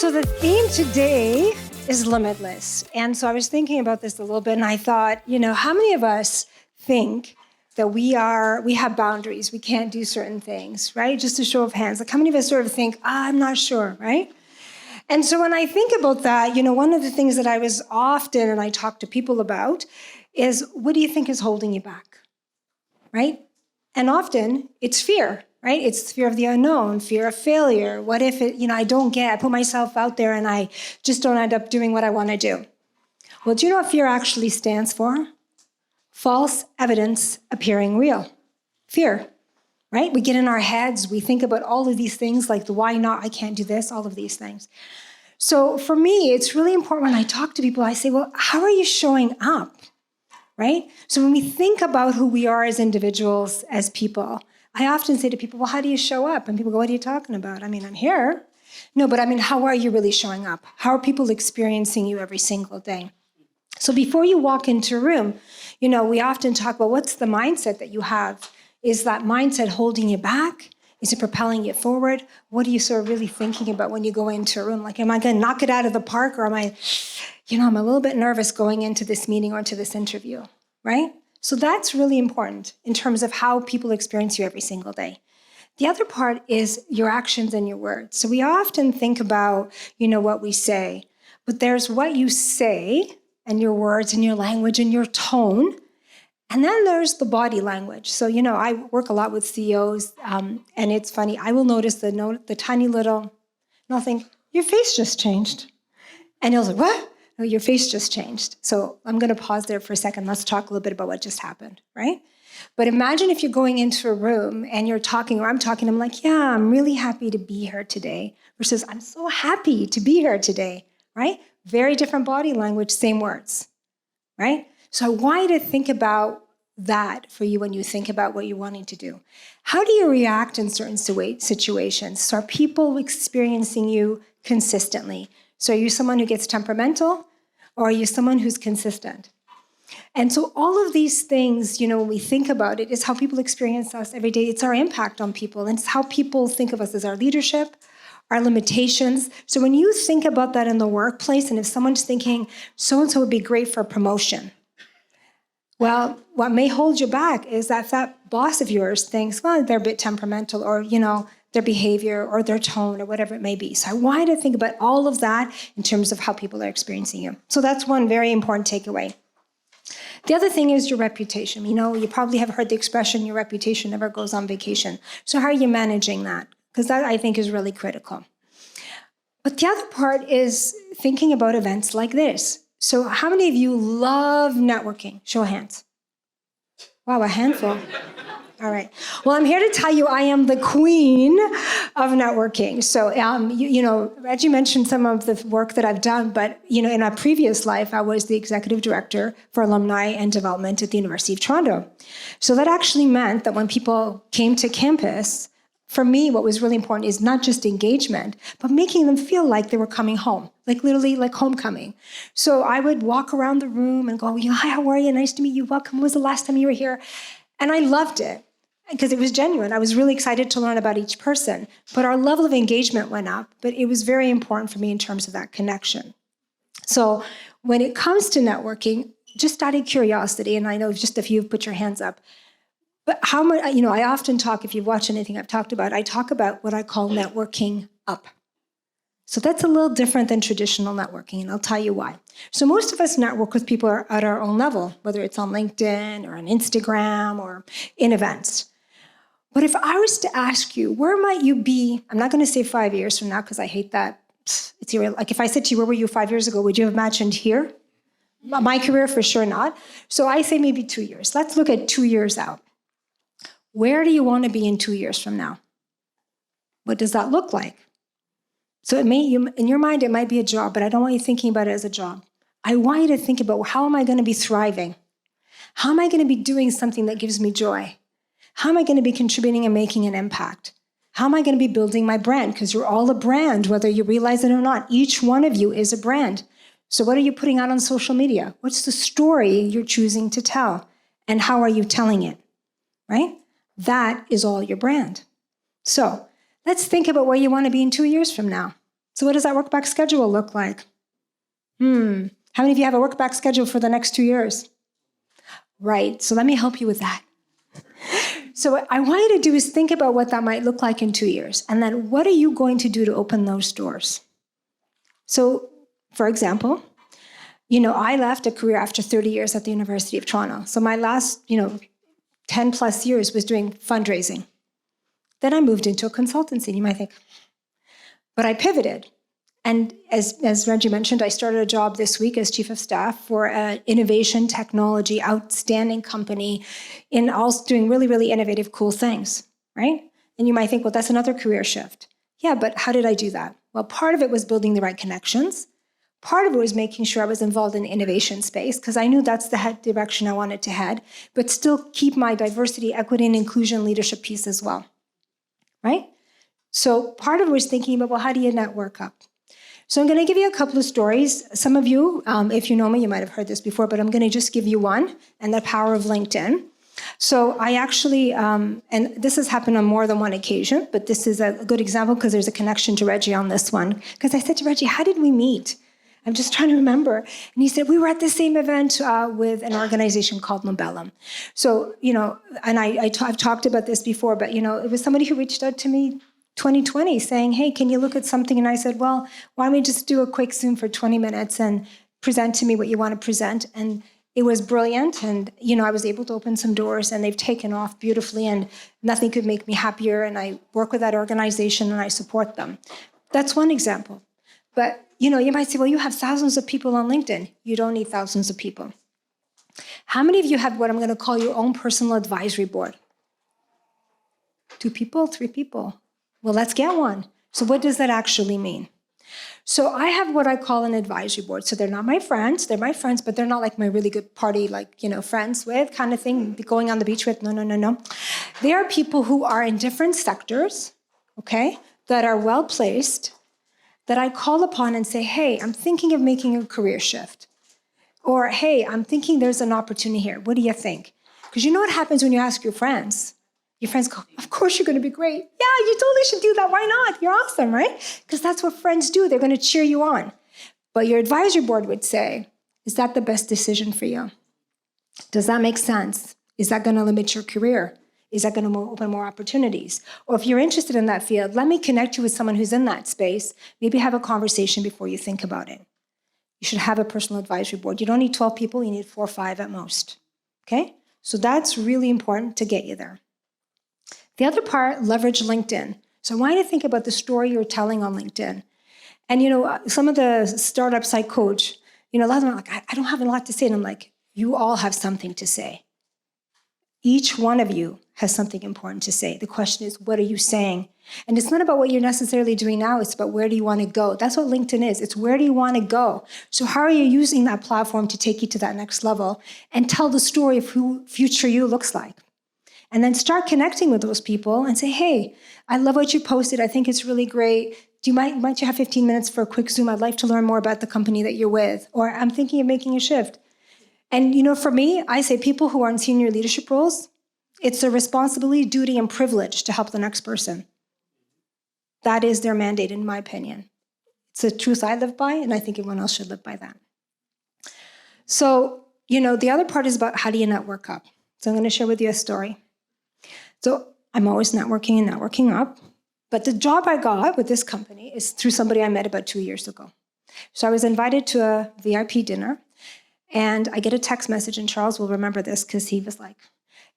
So the theme today is limitless. And so I was thinking about this a little bit, and I thought, how many of us think that we have boundaries, we can't do certain things, right? Just a show of hands. Like how many of us sort of think, I'm not sure, right? And so when I think about that, one of the things that I was often, and I talk to people about, is what do you think is holding you back, right? And often it's fear, right? It's fear of the unknown, fear of failure. What if I put myself out there and I just don't end up doing what I want to do? Well, do you know what fear actually stands for? False evidence appearing real. Fear, right? We get in our heads, we think about all of these things like the why not, I can't do this, all of these things. So for me, it's really important when I talk to people, I say, well, how are you showing up, right? So when we think about who we are as individuals, as people, I often say to people, well, how do you show up? And people go, what are you talking about? I mean, I'm here. No, but I mean, how are you really showing up? How are people experiencing you every single day? So before you walk into a room, we often talk about what's the mindset that you have. Is that mindset holding you back? Is it propelling you forward? What are you sort of really thinking about when you go into a room? Like, am I going to knock it out of the park? Or am I, I'm a little bit nervous going into this meeting or into this interview, right? So that's really important in terms of how people experience you every single day. The other part is your actions and your words. So we often think about, what we say, but there's what you say and your words and your language and your tone. And then there's the body language. So, I work a lot with CEOs, and it's funny. I will notice the tiny little, and I'll think, your face just changed. And he'll say, what? No, your face just changed. So I'm going to pause there for a second. Let's talk a little bit about what just happened, right? But imagine if you're going into a room and you're talking, or I'm talking, I'm like, yeah, I'm really happy to be here today, versus I'm so happy to be here today, right? Very different body language, same words, right? So I want you to think about that for you when you think about what you're wanting to do. How do you react in certain situations? So are people experiencing you consistently? So are you someone who gets temperamental, or are you someone who's consistent? And so all of these things, when we think about it, is how people experience us every day. It's our impact on people, and it's how people think of us as our leadership, our limitations. So when you think about that in the workplace, and if someone's thinking, so-and-so would be great for a promotion, well, what may hold you back is that boss of yours thinks, well, they're a bit temperamental, or, their behavior or their tone or whatever it may be. So I want you to think about all of that in terms of how people are experiencing you. So that's one very important takeaway. The other thing is your reputation. You probably have heard the expression, your reputation never goes on vacation. So how are you managing that? Because that, I think, is really critical. But the other part is thinking about events like this. So how many of you love networking? Show of hands. Wow, a handful. All right. Well, I'm here to tell you I am the queen of networking. So, Reggie mentioned some of the work that I've done, but, in a previous life, I was the executive director for alumni and development at the University of Toronto. So that actually meant that when people came to campus, for me, what was really important is not just engagement, but making them feel like they were coming home, like literally like homecoming. So I would walk around the room and go, hi, how are you? Nice to meet you. Welcome. When was the last time you were here? And I loved it because it was genuine. I was really excited to learn about each person. But our level of engagement went up, but it was very important for me in terms of that connection. So when it comes to networking, just out of curiosity, and I know just a few have put your hands up, but how much, I often talk, if you've watched anything I've talked about, I talk about what I call networking up. So that's a little different than traditional networking, and I'll tell you why. So most of us network with people at our own level, whether it's on LinkedIn or on Instagram or in events. But if I was to ask you, where might you be, I'm not going to say 5 years from now because I hate that. It's like if I said to you, where were you 5 years ago, would you have imagined here? My career, for sure not. So I say maybe 2 years. Let's look at 2 years out. Where do you want to be in 2 years from now? What does that look like? So in your mind, it might be a job, but I don't want you thinking about it as a job. I want you to think about, how am I going to be thriving? How am I going to be doing something that gives me joy? How am I going to be contributing and making an impact? How am I going to be building my brand? Because you're all a brand, whether you realize it or not. Each one of you is a brand. So what are you putting out on social media? What's the story you're choosing to tell? And how are you telling it, right? That is all your brand. So let's think about where you want to be in 2 years from now. So what does that work-back schedule look like? How many of you have a work-back schedule for the next 2 years? Right, so let me help you with that. So what I want you to do is think about what that might look like in 2 years, and then what are you going to do to open those doors? So, for example, I left a career after 30 years at the University of Toronto. So my last, 10 plus years was doing fundraising. Then I moved into a consultancy. You might think, but I pivoted. And as Reggie mentioned, I started a job this week as chief of staff for an innovation technology outstanding company in also doing really, really innovative, cool things, right? And you might think, well, that's another career shift. Yeah, but how did I do that? Well, part of it was building the right connections. Part of it was making sure I was involved in the innovation space because I knew that's the direction I wanted to head, but still keep my diversity, equity, and inclusion leadership piece as well, right? So part of it was thinking about, well, how do you network up? So I'm going to give you a couple of stories. Some of you, if you know me, you might have heard this before, but I'm going to just give you one, and the power of LinkedIn. So I actually, and this has happened on more than one occasion, but this is a good example because there's a connection to Reggie on this one. Because I said to Reggie, how did we meet? I'm just trying to remember. And he said, we were at the same event with an organization called Nobellum. So, and I've talked about this before, but, it was somebody who reached out to me 2020 saying, hey, can you look at something? And I said, well, why don't we just do a quick Zoom for 20 minutes and present to me what you want to present? And it was brilliant. And, I was able to open some doors and they've taken off beautifully and nothing could make me happier. And I work with that organization and I support them. That's one example. But, you might say, well, you have thousands of people on LinkedIn. You don't need thousands of people. How many of you have what I'm going to call your own personal advisory board? 2 people, 3 people? Well, let's get one. So what does that actually mean? So I have what I call an advisory board. So they're not my friends. They're my friends, but they're not like my really good party, friends with kind of thing, going on the beach with. No. They are people who are in different sectors, okay, that are well-placed, that I call upon and say, hey, I'm thinking of making a career shift. Or, hey, I'm thinking there's an opportunity here. What do you think? Because you know what happens when you ask your friends? Your friends go, of course you're going to be great. Yeah, you totally should do that. Why not? You're awesome, right? Because that's what friends do. They're going to cheer you on. But your advisory board would say, is that the best decision for you? Does that make sense? Is that going to limit your career? Is that going to open more opportunities? Or if you're interested in that field, let me connect you with someone who's in that space. Maybe have a conversation before you think about it. You should have a personal advisory board. You don't need 12 people. You need 4 or 5 at most. Okay? So that's really important to get you there. The other part, leverage LinkedIn. So I want you to think about the story you're telling on LinkedIn. And, some of the startups I coach, a lot of them are like, I don't have a lot to say. And I'm like, you all have something to say. Each one of you has something important to say. The question is, what are you saying? And it's not about what you're necessarily doing now. It's about where do you want to go? That's what LinkedIn is. It's where do you want to go? So how are you using that platform to take you to that next level and tell the story of who future you looks like? And then start connecting with those people and say, hey, I love what you posted. I think it's really great. Might you have 15 minutes for a quick Zoom? I'd like to learn more about the company that you're with. Or I'm thinking of making a shift. And, for me, I say people who are in senior leadership roles, it's a responsibility, duty, and privilege to help the next person. That is their mandate, in my opinion. It's a truth I live by, and I think everyone else should live by that. So, the other part is about how do you network up. So I'm going to share with you a story. So I'm always networking and networking up. But the job I got with this company is through somebody I met about 2 years ago. So I was invited to a VIP dinner, and I get a text message, and Charles will remember this because he was like,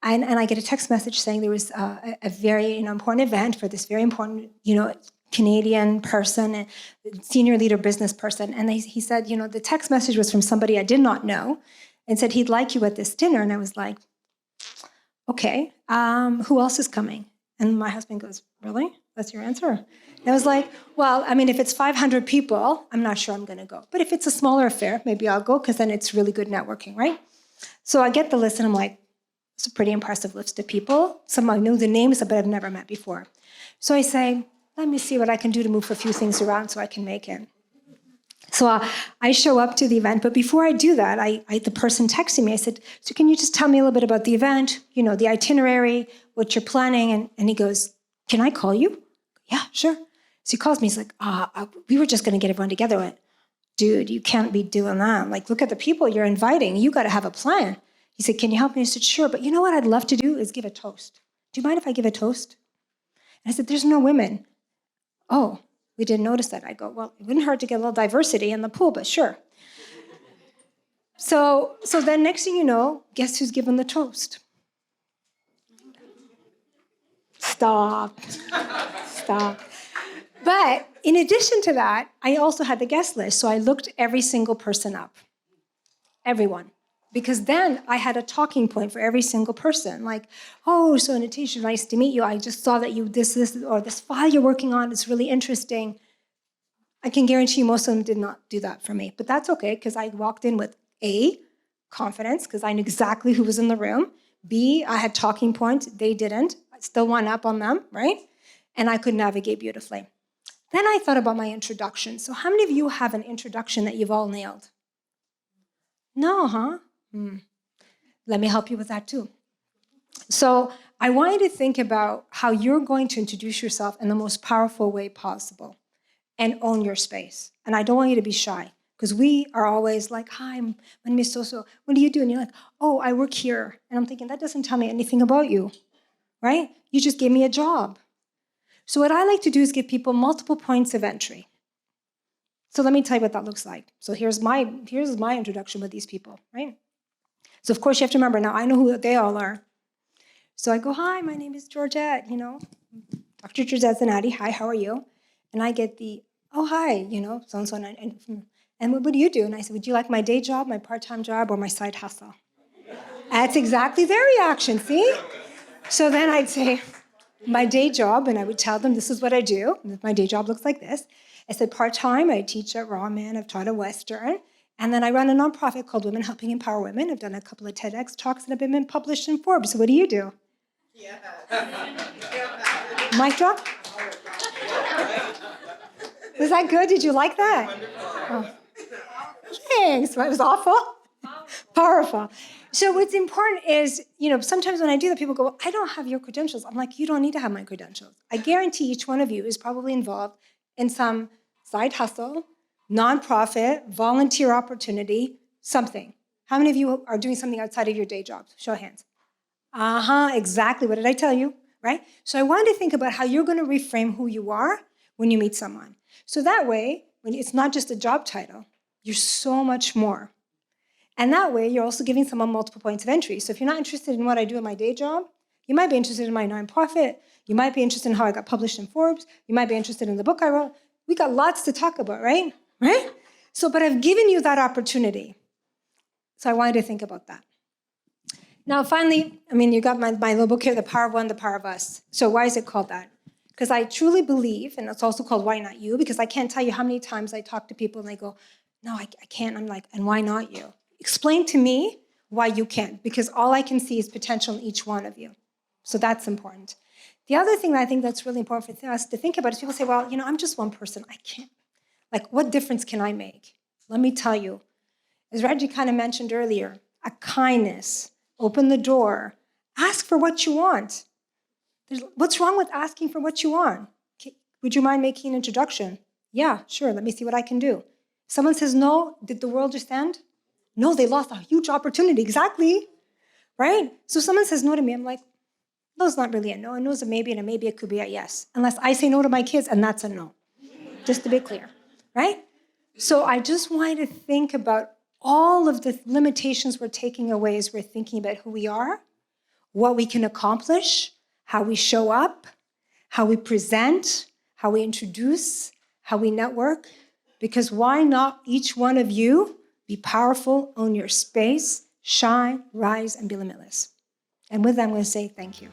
and I get a text message saying there was a very important event for this very important, Canadian person, senior leader business person. And he said, the text message was from somebody I did not know and said he'd like you at this dinner. And I was like, okay, who else is coming? And my husband goes, really? That's your answer? And I was like, well, if it's 500 people, I'm not sure I'm going to go. But if it's a smaller affair, maybe I'll go because then it's really good networking, right? So I get the list and I'm like, it's a pretty impressive list of people. Some I know the names, but I've never met before. So I say, let me see what I can do to move a few things around so I can make it. So I show up to the event, but before I do that, the person texted me. I said, so can you just tell me a little bit about the event, the itinerary, what you're planning? And he goes, can I call you? Yeah, sure. So he calls me, he's like, we were just going to get everyone together. I went, dude, you can't be doing that. Like, look at the people you're inviting. You got to have a plan. He said, can you help me? I said, sure. But you know what I'd love to do is give a toast. Do you mind if I give a toast? And I said, there's no women. Oh, we didn't notice that. I go, well, it wouldn't hurt to get a little diversity in the pool, but sure. So then next thing you know, guess who's given the toast? Stop. But in addition to that, I also had the guest list. So I looked every single person up. Everyone. Because then I had a talking point for every single person. Like, oh, so Natasha, nice to meet you. I just saw that you this file you're working on is really interesting. I can guarantee you most of them did not do that for me. But that's okay, because I walked in with A, confidence, because I knew exactly who was in the room. B, I had talking points. They didn't. I still went up on them, right? And I could navigate beautifully. Then I thought about my introduction. So how many of you have an introduction that you've all nailed? No, huh? Let me help you with that too. So I want you to think about how you're going to introduce yourself in the most powerful way possible and own your space. And I don't want you to be shy, because we are always like, hi, my name is so-so. What do you do? And you're like, oh, I work here. And I'm thinking, that doesn't tell me anything about you, right? You just gave me a job. So what I like to do is give people multiple points of entry. So let me tell you what that looks like. So here's my introduction with these people, right? So of course you have to remember, now I know who they all are. So I go, hi, my name is Georgette, Dr. Georgette Zinaty, hi, how are you? And I get the, oh, hi, so-and-so, and what do you do? And I said, would you like my day job, my part-time job, or my side hustle? That's exactly their reaction, see? So then I'd say, my day job, and I would tell them this is what I do. My day job looks like this. I said part-time, I teach at Raw-Man, I've taught at Western, and then I run a nonprofit called Women Helping Empower Women. I've done a couple of TEDx talks and I've been published in Forbes. So what do you do? Yeah. Mic drop? Was that good? Did you like that? Oh. Thanks. That was awful. Powerful. So what's important is, sometimes when I do that, people go, well, I don't have your credentials. I'm like, you don't need to have my credentials. I guarantee each one of you is probably involved in some side hustle, nonprofit, volunteer opportunity, something. How many of you are doing something outside of your day jobs? Show of hands. Exactly. What did I tell you, right? So I wanted to think about how you're going to reframe who you are when you meet someone. So that way, when it's not just a job title, you're so much more. And that way, you're also giving someone multiple points of entry. So if you're not interested in what I do in my day job, you might be interested in my nonprofit. You might be interested in how I got published in Forbes. You might be interested in the book I wrote. We got lots to talk about, right? Right? So, but I've given you that opportunity. So I wanted to think about that. Now, finally, you got my little book here, The Power of One, The Power of Us. So why is it called that? Because I truly believe, and it's also called Why Not You, because I can't tell you how many times I talk to people and they go, no, I can't. I'm like, and why not you? Explain to me why you can't, because all I can see is potential in each one of you. So that's important. The other thing that I think that's really important for us to think about is people say, well, I'm just one person. I can't. Like, what difference can I make? Let me tell you. As Reggie kind of mentioned earlier, a kindness, open the door, ask for what you want. What's wrong with asking for what you want? Would you mind making an introduction? Yeah, sure, let me see what I can do. Someone says no, did the world just end? No, they lost a huge opportunity, exactly, right? So someone says no to me, I'm like, no, it's not really a no. A no is a maybe, and a maybe it could be a yes. Unless I say no to my kids, and that's a no. Just to be clear, right? So I just wanted to think about all of the limitations we're taking away as we're thinking about who we are, what we can accomplish, how we show up, how we present, how we introduce, how we network. Because why not each one of you be powerful, own your space, shine, rise, and be limitless. And with that, I'm going to say thank you.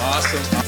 Awesome.